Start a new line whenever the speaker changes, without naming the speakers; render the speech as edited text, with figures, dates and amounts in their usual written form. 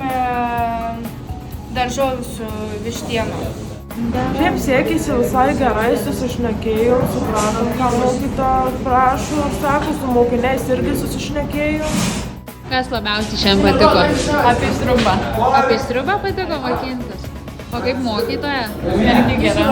darėme daržovių su vištiena.
Šiaip sekėsi visai gerai, susišnekėjom, supratom, ką mokytoja prašo, sako, su mokiniais irgi susišnekėjom.
Kas labiausiai šiandien patiko?
Apie sriubą.
Apie sriubą patiko mokintis? O kaip mokytoja?
Irgi gera.